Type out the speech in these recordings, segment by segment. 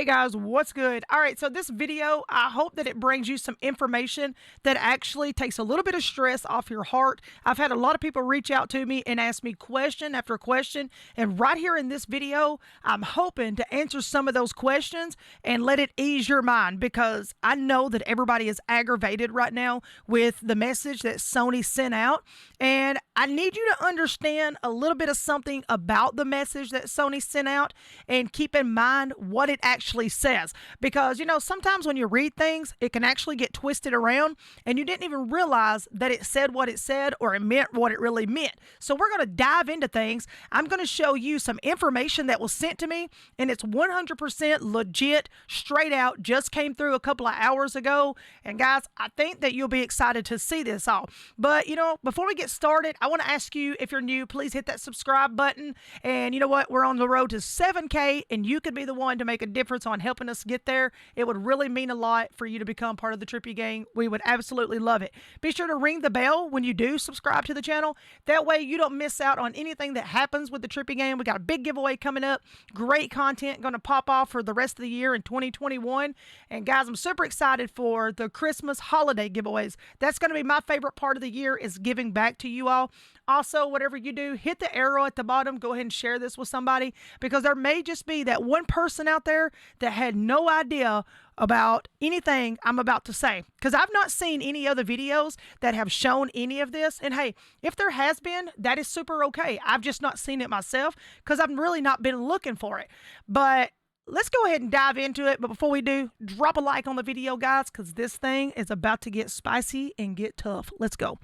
Hey guys, what's good? All right, so this video, I hope that it brings you some information that actually takes a little bit of stress off your heart. I've had a lot of people reach out to me and ask me question after question, and right here in this video, I'm hoping to answer some of those questions and let it ease your mind, because I know that everybody is aggravated right now with the message that Sony sent out, and I need you to understand a little bit of something about the message that Sony sent out and keep in mind what it actually says. Because, sometimes when you read things, it can actually get twisted around and you didn't even realize that it said what it said or it meant what it really meant. So we're going to dive into things. I'm going to show you some information that was sent to me, and it's 100% legit, straight out, just came through a couple of hours ago. And guys, I think that you'll be excited to see this all. But, before we get started, I want to ask you, if you're new, please hit that subscribe button. And you know what? We're on the road to 7K, and you could be the one to make a difference on helping us get there. It would really mean a lot for you to become part of the Trippy Gang. We would absolutely love it. Be sure to ring the bell when you do subscribe to the channel. That way you don't miss out on anything that happens with the Trippy Gang. We got a big giveaway coming up. Great content going to pop off for the rest of the year in 2021. And guys, I'm super excited for the Christmas holiday giveaways. That's going to be my favorite part of the year, is giving back to you all. Also, whatever you do, hit the arrow at the bottom. Go ahead and share this with somebody, because there may just be that one person out there that had no idea about anything I'm about to say, because I've not seen any other videos that have shown any of this. And hey, if there has been, that is super okay. I've just not seen it myself because I've really not been looking for it. But let's go ahead and dive into it. But before we do, drop a like on the video, guys, because this thing is about to get spicy and get tough. Let's go.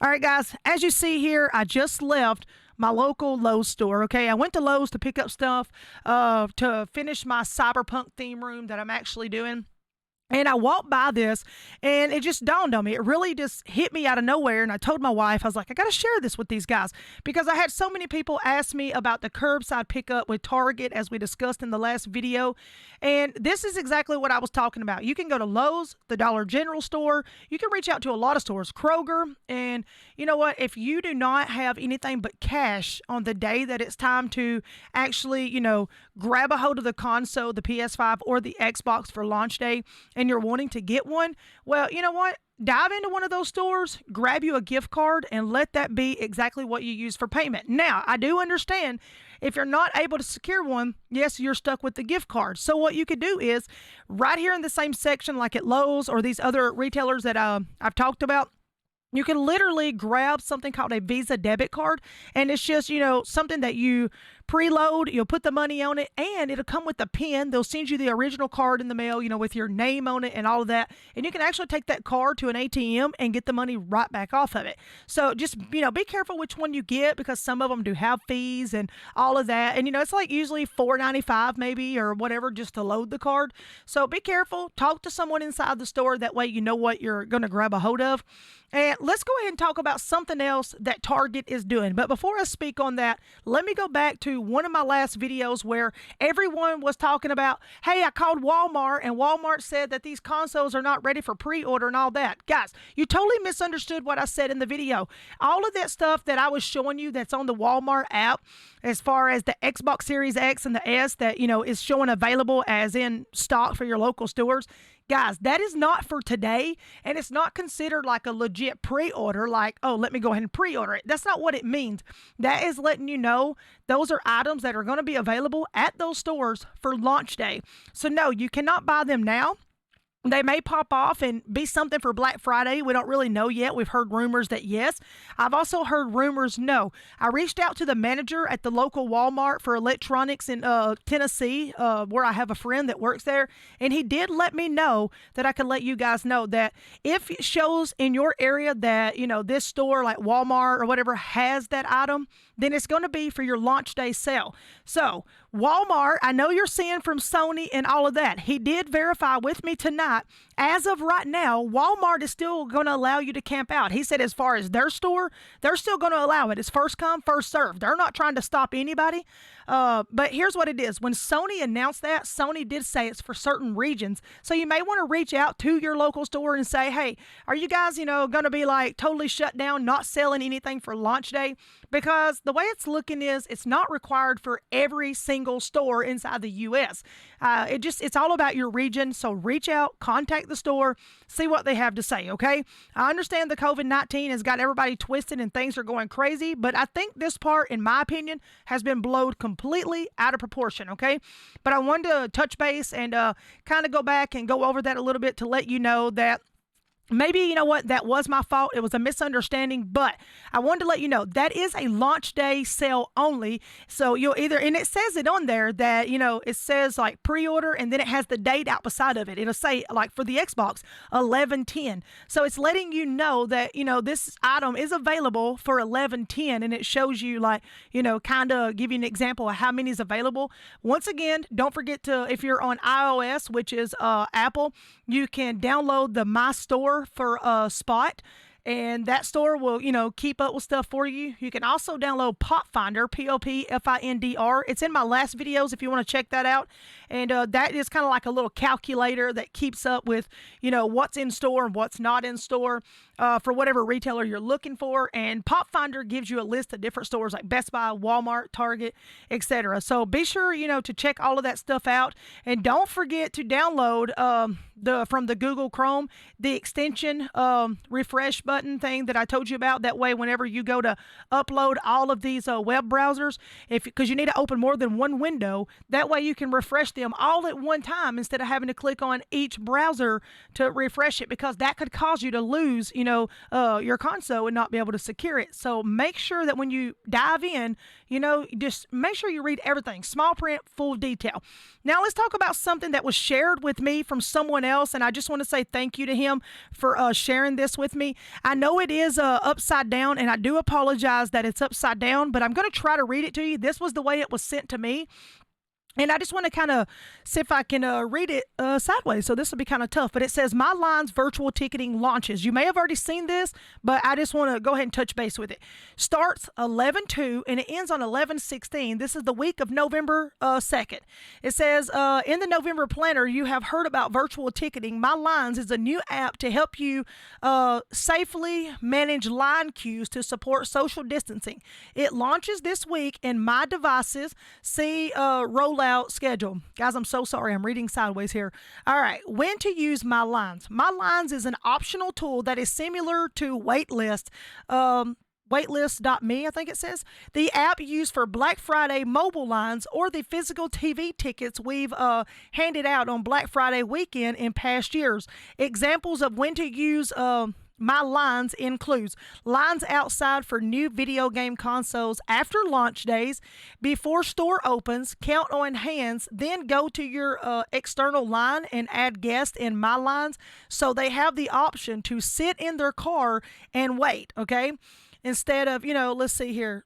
All right, guys, as you see here, I just left my local Lowe's store, okay? I went to Lowe's to pick up stuff to finish my cyberpunk theme room that I'm actually doing. And I walked by this, and it just dawned on me. It really just hit me out of nowhere. And I told my wife, I was like, I got to share this with these guys, because I had so many people ask me about the curbside pickup with Target, as we discussed in the last video. And this is exactly what I was talking about. You can go to Lowe's, the Dollar General store. You can reach out to a lot of stores, Kroger. And you know what? If you do not have anything but cash on the day that it's time to actually, grab a hold of the console, the PS5 or the Xbox for launch day, and you're wanting to get one, well, you know what? Dive into one of those stores, grab you a gift card, and let that be exactly what you use for payment. Now, I do understand if you're not able to secure one, yes, you're stuck with the gift card. So what you could do is, right here in the same section, like at Lowe's or these other retailers that I've talked about, you can literally grab something called a Visa debit card, and it's just, something that you preload. You'll put the money on it, and it'll come with a pin. They'll send you the original card in the mail, with your name on it and all of that. And you can actually take that card to an ATM and get the money right back off of it. So just, be careful which one you get, because some of them do have fees and all of that. And, it's like usually $4.95 maybe or whatever just to load the card. So be careful. Talk to someone inside the store. That way you know what you're going to grab a hold of. And let's go ahead and talk about something else that Target is doing. But before I speak on that, let me go back to one of my last videos where everyone was talking about, hey, I called Walmart and Walmart said that these consoles are not ready for pre-order and all that. Guys, you totally misunderstood what I said in the video. All of that stuff that I was showing you that's on the Walmart app, as far as the Xbox Series X and the S that, is showing available as in stock for your local stores, guys, that is not for today, and it's not considered like a legit pre-order, like, oh, let me go ahead and pre-order it. That's not what it means. That is letting you know those are items that are going to be available at those stores for launch day. So no, you cannot buy them now. They may pop off and be something for Black Friday. We don't really know yet. We've heard rumors that yes. I've also heard rumors no. I reached out to the manager at the local Walmart for electronics in Tennessee, where I have a friend that works there, and he did let me know that I could let you guys know that if it shows in your area that, this store like Walmart or whatever has that item, then it's going to be for your launch day sale. So Walmart, I know you're seeing from Sony and all of that. He did verify with me tonight. As of right now, Walmart is still going to allow you to camp out. He said as far as their store, they're still going to allow it. It's first come, first serve. They're not trying to stop anybody. But here's what it is. When Sony announced that, Sony did say it's for certain regions. So you may want to reach out to your local store and say, hey, are you guys, going to be like totally shut down, not selling anything for launch day? because the way it's looking is it's not required for every single store inside the U.S. It's all about your region. So reach out, contact the store, see what they have to say, okay? I understand the COVID-19 has got everybody twisted and things are going crazy, but I think this part, in my opinion, has been blown completely out of proportion, okay? But I wanted to touch base and kind of go back and go over that a little bit to let you know that maybe, you know what, that was my fault. It was a misunderstanding, but I wanted to let you know that is a launch day sale only. So you'll either, and it says it on there that, you know, it says like pre-order and then it has the date out beside of it. It'll say like for the Xbox 11/10. So it's letting you know that, you know, this item is available for 11/10 and it shows you like, you know, kind of give you an example of how many is available. Once again, don't forget to, if you're on iOS, which is Apple, you can download the My Store for Spot, and that store will, you know, keep up with stuff for you. You can also download Pop Finder, POPFINDR. It's in my last videos if you want to check that out. And that is kind of like a little calculator that keeps up with, you know, what's in store and what's not in store for whatever retailer you're looking for. And Pop Finder gives you a list of different stores like Best Buy, Walmart, Target, etc. So be sure, you know, to check all of that stuff out. And don't forget to download from the Google Chrome, the extension refresh button thing that I told you about. That way, whenever you go to upload all of these web browsers, because you need to open more than one window, that way you can refresh them all at one time instead of having to click on each browser to refresh it, because that could cause you to lose, you know, your console and not be able to secure it. So make sure that when you dive in, you know, just make sure you read everything, small print, full detail. Now let's talk about something that was shared with me from someone else, and I just want to say thank you to him for sharing this with me. I know it is upside down, and I do apologize that it's upside down, but I'm going to try to read it to you. This was the way it was sent to me. And I just want to kind of see if I can read it sideways. So this will be kind of tough. But it says, My Line's virtual ticketing launches. You may have already seen this, but I just want to go ahead and touch base with it. Starts 11/2 and it ends on 11/16. This is the week of November 2nd. It says, in the November planner, you have heard about virtual ticketing. My Lines is a new app to help you safely manage line queues to support social distancing. It launches this week in My Devices. See rollout schedule. Guys, I'm so sorry. I'm reading sideways here. All right. When to use My Lines. My Lines is an optional tool that is similar to Waitlist. Waitlist.me, I think it says. The app used for Black Friday mobile lines or the physical TV tickets we've handed out on Black Friday weekend in past years. Examples of when to use My Lines includes lines outside for new video game consoles after launch days, before store opens, count on hands, then go to your external line and add guests in My Lines so they have the option to sit in their car and wait, okay? Instead of, you know, let's see here,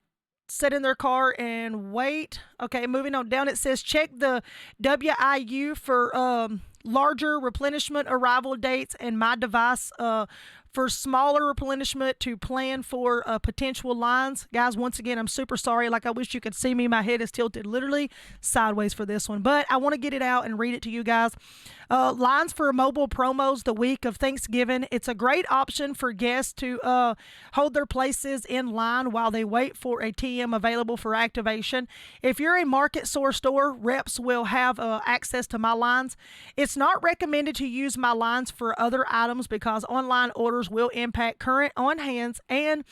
sit in their car and wait. Okay, moving on down, it says check the WIU for larger replenishment arrival dates and My Device for smaller replenishment to plan for potential lines. Guys, once again, I'm super sorry. Like, I wish you could see me. My head is tilted literally sideways for this one, but I want to get it out and read it to you guys. Lines for mobile promos the week of Thanksgiving. It's a great option for guests to hold their places in line while they wait for a TM available for activation. If you're a market source store, reps will have access to My Lines. It's not recommended to use My Lines for other items because online orders will impact current on hands and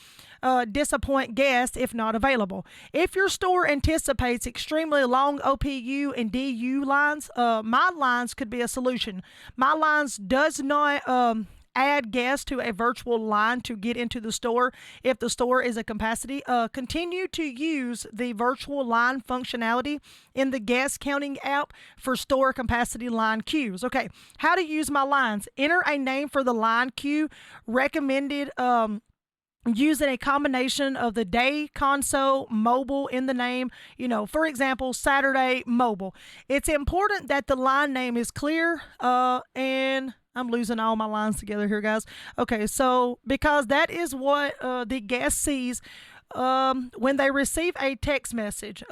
disappoint guests if not available. If your store anticipates extremely long OPU and DU lines, My Lines could be a solution. My Lines does not add guests to a virtual line to get into the store if the store is at capacity. Continue to use the virtual line functionality in the guest counting app for store capacity line queues. Okay, how to use My Lines. Enter a name for the line queue. Recommended using a combination of the day, console, mobile in the name. You know, for example, Saturday mobile. It's important that the line name is clear and I'm losing all my lines together here, guys. Okay, so because that is what the guest sees when they receive a text message.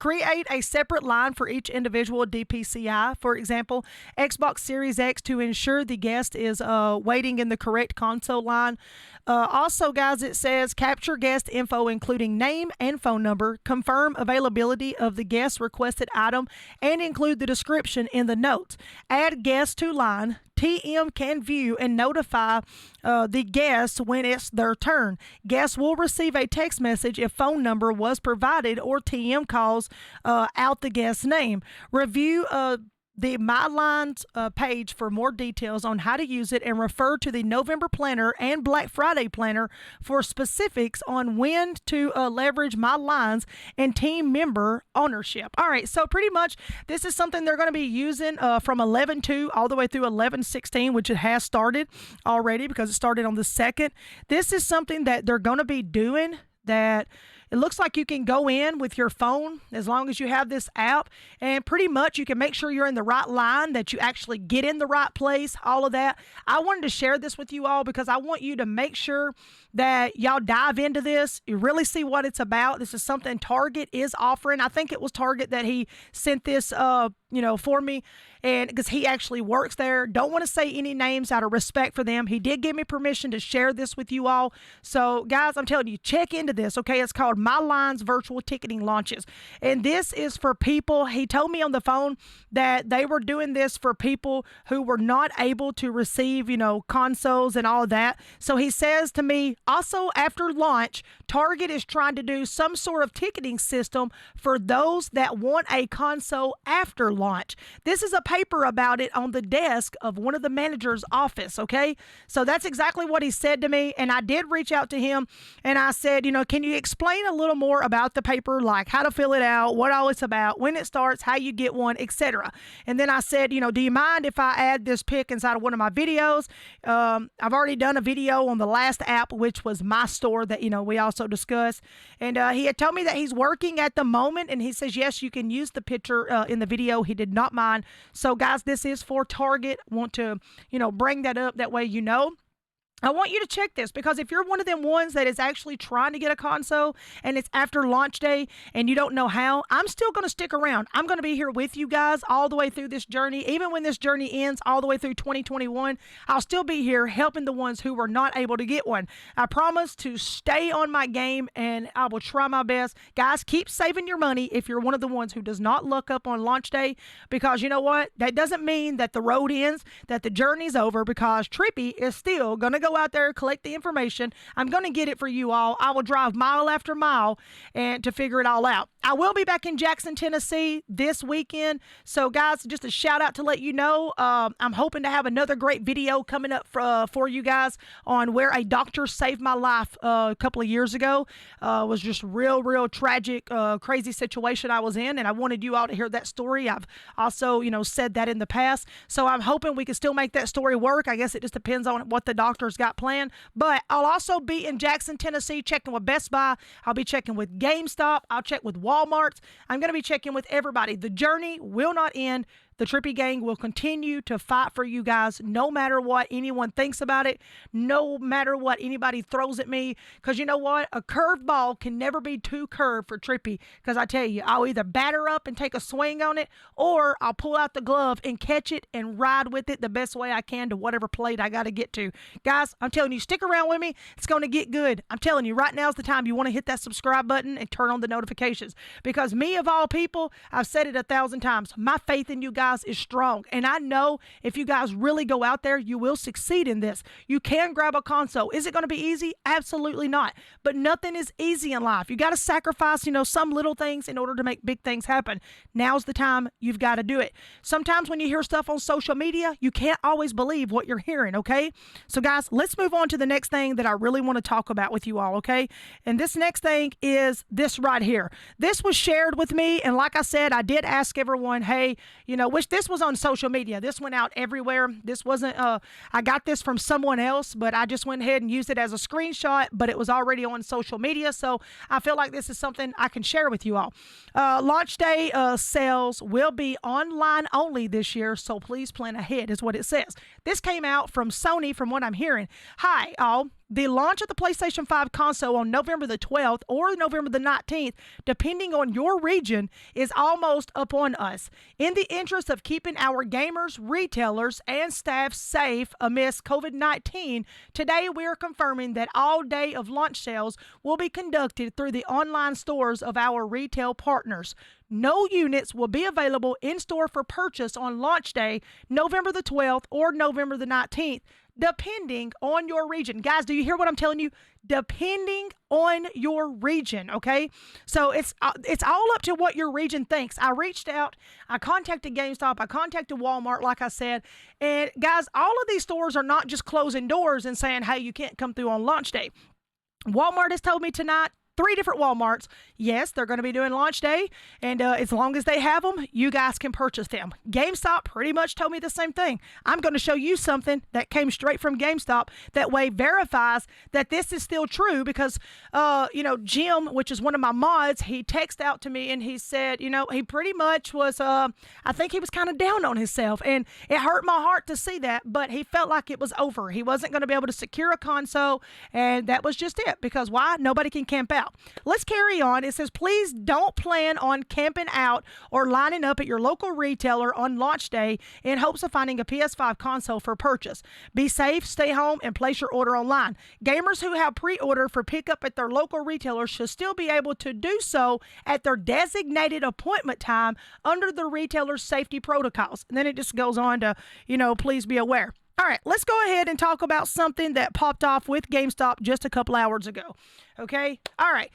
Create a separate line for each individual DPCI. For example, Xbox Series X to ensure the guest is waiting in the correct console line. Also, guys, it says capture guest info including name and phone number, confirm availability of the guest requested item, and include the description in the notes. Add guest to line. TM can view and notify the guests when it's their turn. Guests will receive a text message if phone number was provided or TM calls out the guest's name. Review the My Lines page for more details on how to use it, and refer to the November Planner and Black Friday Planner for specifics on when to leverage My Lines and team member ownership. All right, so pretty much this is something they're going to be using from 11.2 all the way through 11.16, which it has started already because it started on the 2nd. This is something that they're going to be doing that it looks like you can go in with your phone as long as you have this app, and pretty much you can make sure you're in the right line, that you actually get in the right place, all of that. I wanted to share this with you all because I want you to make sure that y'all dive into this. You really see what it's about. This is something Target is offering. I think it was Target that he sent this, for me, and because he actually works there. Don't want to say any names out of respect for them. He did give me permission to share this with you all. So, guys, I'm telling you, check into this, okay? It's called My Lines Virtual Ticketing Launches. And this is for people, he told me on the phone that they were doing this for people who were not able to receive, consoles and all that. So he says to me, also after launch, Target is trying to do some sort of ticketing system for those that want a console after launch. This is a paper about it on the desk of one of the manager's office, okay? So that's exactly what he said to me, and I did reach out to him, and I said, can you explain a little more about the paper, like how to fill it out, what all it's about, when it starts, how you get one, etc. And then I said, do you mind if I add this pic inside of one of my videos? I've already done a video on the last app, which was my store that, we also discussed. And he had told me that he's working at the moment, and he says, yes, you can use the picture in the video. He did not mind. So, guys, this is for Target. Want to, bring that up. That way, I want you to check this, because if you're one of them ones that is actually trying to get a console and it's after launch day and you don't know how, I'm still going to stick around. I'm going to be here with you guys all the way through this journey. Even when this journey ends all the way through 2021, I'll still be here helping the ones who were not able to get one. I promise to stay on my game, and I will try my best. Guys, keep saving your money if you're one of the ones who does not look up on launch day, because you know what? That doesn't mean that the road ends, that the journey's over, because Trippy is still going to go out there, collect the information. I'm going to get it for you all. I will drive mile after mile and to figure it all out. I will be back in Jackson, Tennessee this weekend. So, guys, just a shout out to let you know, I'm hoping to have another great video coming up for you guys on where a doctor saved my life a couple of years ago. It was just real tragic, crazy situation I was in, and I wanted you all to hear that story. I've also, said that in the past. So I'm hoping we can still make that story work. I guess it just depends on what the doctor's got planned. But I'll also be in Jackson, Tennessee, checking with Best Buy. I'll be checking with GameStop. I'll check with Walmart. I'm going to be checking with everybody. The journey will not end. The Trippy Gang will continue to fight for you guys no matter what anyone thinks about it, no matter what anybody throws at me, because you know what? A curved ball can never be too curved for Trippy, because I tell you, I'll either batter up and take a swing on it, or I'll pull out the glove and catch it and ride with it the best way I can to whatever plate I got to get to. Guys, I'm telling you, stick around with me. It's going to get good. I'm telling you, right now's the time you want to hit that subscribe button and turn on the notifications, because me, of all people, I've said it 1,000 times, my faith in you guys is strong, and I know if you guys really go out there, you will succeed in this. You can grab a console. Is it going to be easy? Absolutely not. But nothing is easy in life. You got to sacrifice, some little things in order to make big things happen. Now's the time you've got to do it. Sometimes when you hear stuff on social media, you can't always believe what you're hearing, okay? So guys, let's move on to the next thing that I really want to talk about with you all, okay? And this next thing is this right here. This was shared with me, and like I said, I did ask everyone, hey, which this was on social media. This went out everywhere. This wasn't, I got this from someone else, but I just went ahead and used it as a screenshot, but it was already on social media. So I feel like this is something I can share with you all. Launch day sales will be online only this year, so please plan ahead is what it says. This came out from Sony from what I'm hearing. Hi, all. The launch of the PlayStation 5 console on November the 12th or November the 19th, depending on your region, is almost upon us. In the interest of keeping our gamers, retailers, and staff safe amidst COVID-19, today we are confirming that all day of launch sales will be conducted through the online stores of our retail partners. No units will be available in-store for purchase on launch day, November the 12th or November the 19th, depending on your region. Guys, do you hear what I'm telling you? Depending on your region, okay? So it's all up to what your region thinks. I reached out, I contacted GameStop, I contacted Walmart, like I said, and guys, all of these stores are not just closing doors and saying, hey, you can't come through on launch day. Walmart has told me tonight, 3 different Walmarts, yes, they're going to be doing launch day, and as long as they have them, you guys can purchase them. GameStop pretty much told me the same thing. I'm going to show you something that came straight from GameStop that way verifies that this is still true because, Jim, which is one of my mods, he texted out to me and he said, he pretty much was, I think he was kind of down on himself, and it hurt my heart to see that, but he felt like it was over. He wasn't going to be able to secure a console, and that was just it, because why? Nobody can camp out. Let's carry on. It says, please don't plan on camping out or lining up at your local retailer on launch day in hopes of finding a PS5 console for purchase. Be safe, stay home, and place your order online. Gamers who have pre-ordered for pickup at their local retailer should still be able to do so at their designated appointment time under the retailer's safety protocols. And then it just goes on to, please be aware. All right, let's go ahead and talk about something that popped off with GameStop just a couple hours ago. Okay? All right.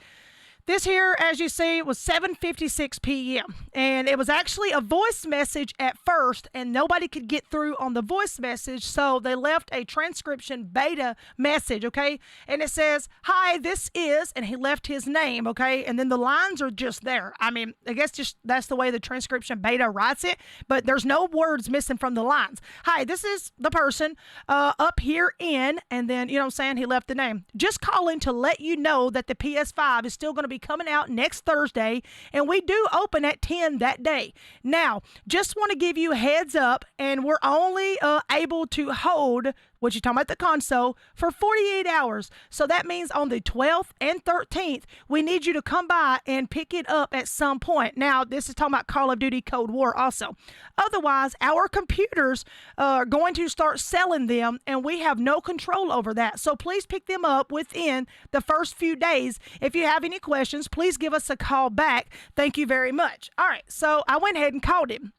This here, as you see, was 7:56 p.m. And it was actually a voice message at first, and nobody could get through on the voice message, so they left a transcription beta message, okay? And it says, hi, this is, and he left his name, okay? And then the lines are just there. I mean, I guess just that's the way the transcription beta writes it, but there's no words missing from the lines. Hi, this is the person up here in, and then, he left the name. Just calling to let you know that the PS5 is still going to be coming out next Thursday, and we do open at 10 that day. Now, just want to give you a heads up, and we're only able to hold, what you're talking about, the console, for 48 hours. So that means on the 12th and 13th, we need you to come by and pick it up at some point. Now, this is talking about Call of Duty Cold War also. Otherwise, our computers are going to start selling them, and we have no control over that. So please pick them up within the first few days. If you have any questions, please give us a call back. Thank you very much. All right, so I went ahead and called him.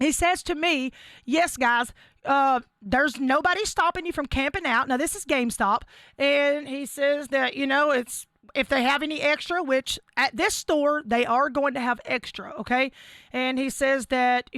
He says to me, yes, guys, there's nobody stopping you from camping out. Now, this is GameStop. And he says that, it's if they have any extra, which at this store, they are going to have extra, okay? And he says that,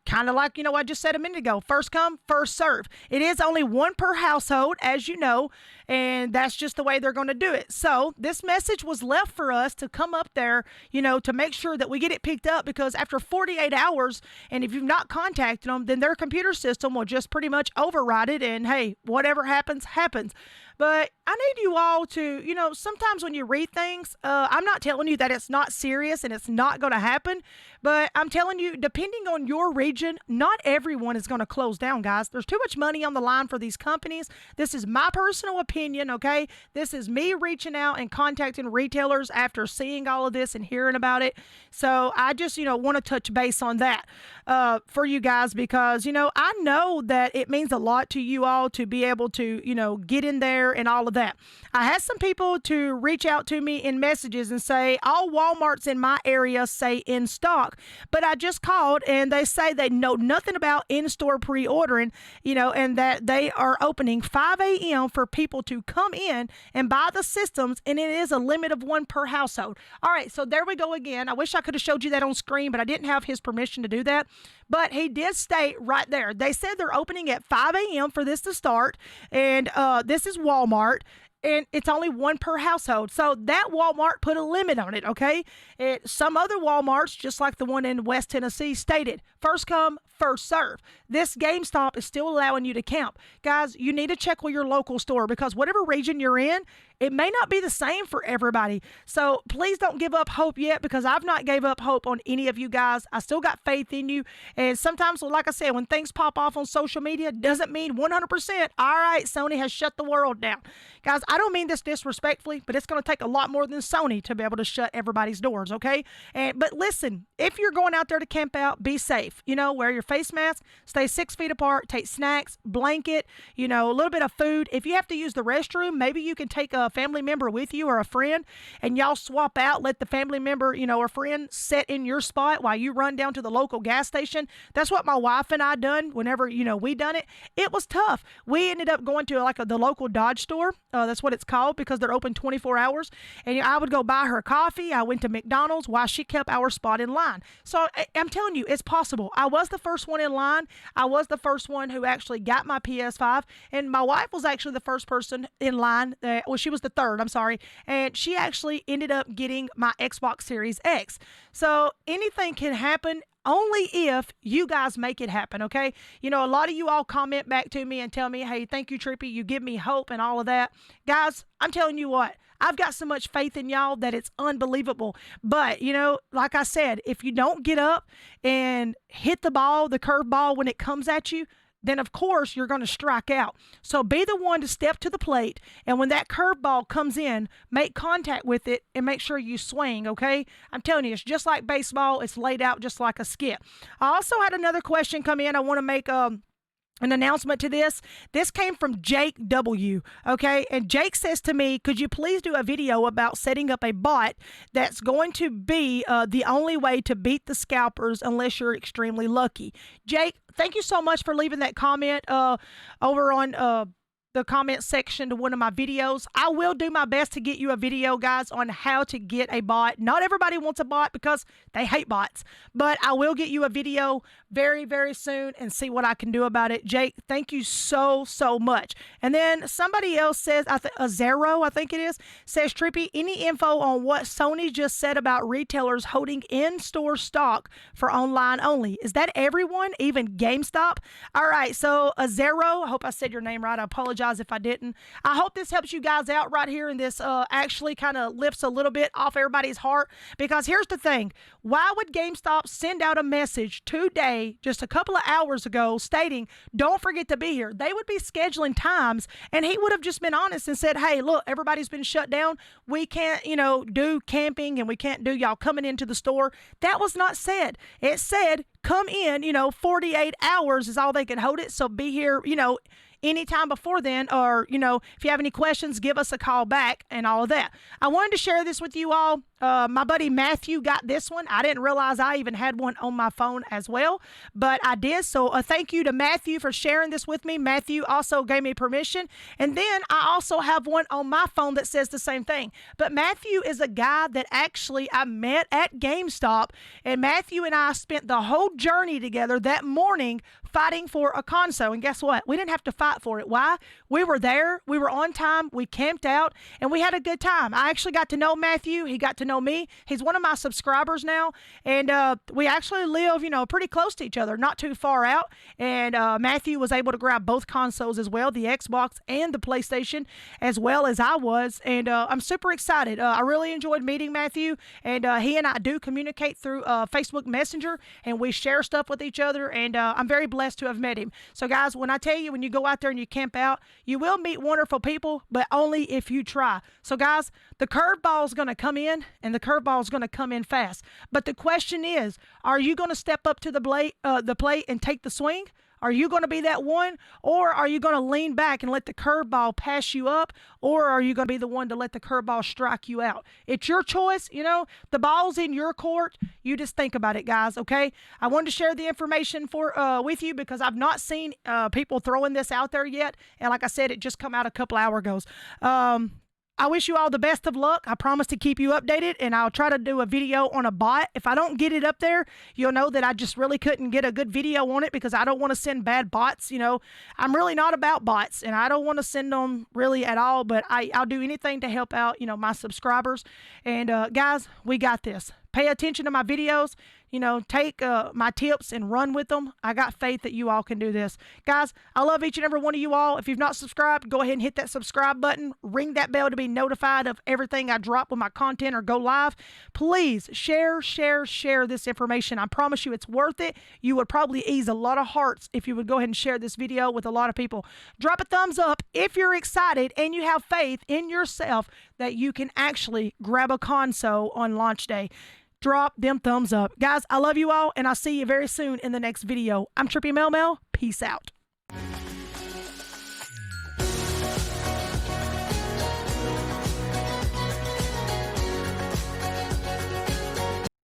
kind of like, I just said a minute ago, first come, first serve. It is only one per household, as you know, and that's just the way they're going to do it. So this message was left for us to come up there, to make sure that we get it picked up, because after 48 hours, and if you've not contacted them, then their computer system will just pretty much override it, and hey, whatever happens, happens. But I need you all to, sometimes when you read things, I'm not telling you that it's not serious and it's not going to happen, but I'm telling you, depending on your region, not everyone is going to close down, guys. There's too much money on the line for these companies. This is my personal opinion, okay? This is me reaching out and contacting retailers after seeing all of this and hearing about it. So I just, want to touch base on that for you guys, because, I know that it means a lot to you all to be able to, get in there and all of that. I had some people to reach out to me in messages and say, all Walmarts in my area say in stock, but I just called and they say they know nothing about in-store pre-ordering, and that they are opening 5 a.m. for people to come in and buy the systems, and it is a limit of 1 per household. All right, so there we go again. I wish I could have showed you that on screen, but I didn't have his permission to do that. But he did state right there, they said they're opening at 5 a.m. for this to start, and this is Walmart. and it's only one per household. So that Walmart put a limit on it, okay? Some other Walmarts, just like the one in West Tennessee, stated first come, first serve. This GameStop is still allowing you to camp. Guys, you need to check with your local store because whatever region you're in, it may not be the same for everybody. So please don't give up hope yet, because I've not gave up hope on any of you guys. I still got faith in you. And sometimes, like I said, when things pop off on social media, doesn't mean 100%, all right, Sony has shut the world down. Guys, I don't mean this disrespectfully, but it's going to take a lot more than Sony to be able to shut everybody's doors, okay? But listen, if you're going out there to camp out, be safe. Wear your face mask, stay 6 feet apart, take snacks, blanket, a little bit of food. If you have to use the restroom, maybe you can take a family member with you or a friend, and y'all swap out. Let the family member, or friend sit in your spot while you run down to the local gas station. That's what my wife and I done whenever, we done it. It was tough. We ended up going to the local Dodge store. That's what it's called because they're open 24 hours. And I would go buy her coffee. I went to McDonald's while she kept our spot in line. So I'm telling you, it's possible. I was the first one in line. I was the first one who actually got my PS5. And my wife was actually the first person in line. She was the third, I'm sorry. And she actually ended up getting my Xbox Series X. So anything can happen, only if you guys make it happen, okay? A lot of you all comment back to me and tell me, hey, thank you, Trippy. You give me hope and all of that. Guys, I'm telling you what, I've got so much faith in y'all that it's unbelievable. But, like I said, if you don't get up and hit the curve ball when it comes at you, then of course you're going to strike out. So be the one to step to the plate, and when that curveball comes in, make contact with it and make sure you swing, okay? I'm telling you, it's just like baseball. It's laid out just like a skip. I also had another question come in. I want to make an announcement to this. This came from Jake W. Okay, and Jake says to me, could you please do a video about setting up a bot that's going to be the only way to beat the scalpers unless you're extremely lucky? Jake, thank you so much for leaving that comment over on the comment section to one of my videos. I will do my best to get you a video, guys, on how to get a bot. Not everybody wants a bot because they hate bots, but I will get you a video very, very soon and see what I can do about it. Jake, thank you so much. And then somebody else says, Zero, I think it is, says, Trippy, any info on what Sony just said about retailers holding in-store stock for online only? Is that everyone, even GameStop? All right, so Zero, I hope I said your name right. I apologize if I didn't. I hope this helps you guys out right here, and this actually kind of lifts a little bit off everybody's heart, because here's the thing. Why would GameStop send out a message today, just a couple of hours ago, stating, don't forget to be here? They would be scheduling times, and he would have just been honest and said, hey, look, everybody's been shut down. We can't, do camping, and we can't do y'all coming into the store. That was not said. It said, come in, 48 hours is all they can hold it. So be here, anytime before then, or, if you have any questions, give us a call back and all of that. I wanted to share this with you all. My buddy Matthew got this one. I didn't realize I even had one on my phone as well, but I did. So thank you to Matthew for sharing this with me. Matthew also gave me permission. And then I also have one on my phone that says the same thing. But Matthew is a guy that actually I met at GameStop, and Matthew and I spent the whole journey together that morning fighting for a console. And guess what? We didn't have to fight for it. Why? We were there. We were on time. We camped out, and we had a good time. I actually got to know Matthew. He got to know me. He's one of my subscribers now, and we actually live, pretty close to each other, not too far out. And Matthew was able to grab both consoles as well, the Xbox and the PlayStation, as well as I was. And I'm super excited. I really enjoyed meeting Matthew, and he and I do communicate through Facebook Messenger, and we share stuff with each other, and I'm very blessed to have met him. So guys, when I tell you, when you go out there and you camp out, you will meet wonderful people, but only if you try. So guys, the curveball is going to come in, and the curveball is going to come in fast. But the question is, are you going to step up to the plate and take the swing? Are you going to be that one, or are you going to lean back and let the curveball pass you up, or are you going to be the one to let the curveball strike you out? It's your choice. The ball's in your court. You just think about it, guys, okay? I wanted to share the information with you because I've not seen people throwing this out there yet, and like I said, it just come out a couple hours ago. I wish you all the best of luck. I promise to keep you updated, and I'll try to do a video on a bot. If I don't get it up there, you'll know that I just really couldn't get a good video on it because I don't want to send bad bots. You know, I'm really not about bots, and I don't want to send them really at all, but I'll do anything to help out, you know, my subscribers. And guys, we got this. Pay attention to my videos. You know, take my tips and run with them. I got faith that you all can do this. Guys, I love each and every one of you all. If you've not subscribed, go ahead and hit that subscribe button. Ring that bell to be notified of everything I drop with my content or go live. Please share this information. I promise you it's worth it. You would probably ease a lot of hearts if you would go ahead and share this video with a lot of people. Drop a thumbs up if you're excited and you have faith in yourself that you can actually grab a console on launch day. Drop them thumbs up. Guys, I love you all, and I'll see you very soon in the next video. I'm Trippy Mel Mel. Peace out.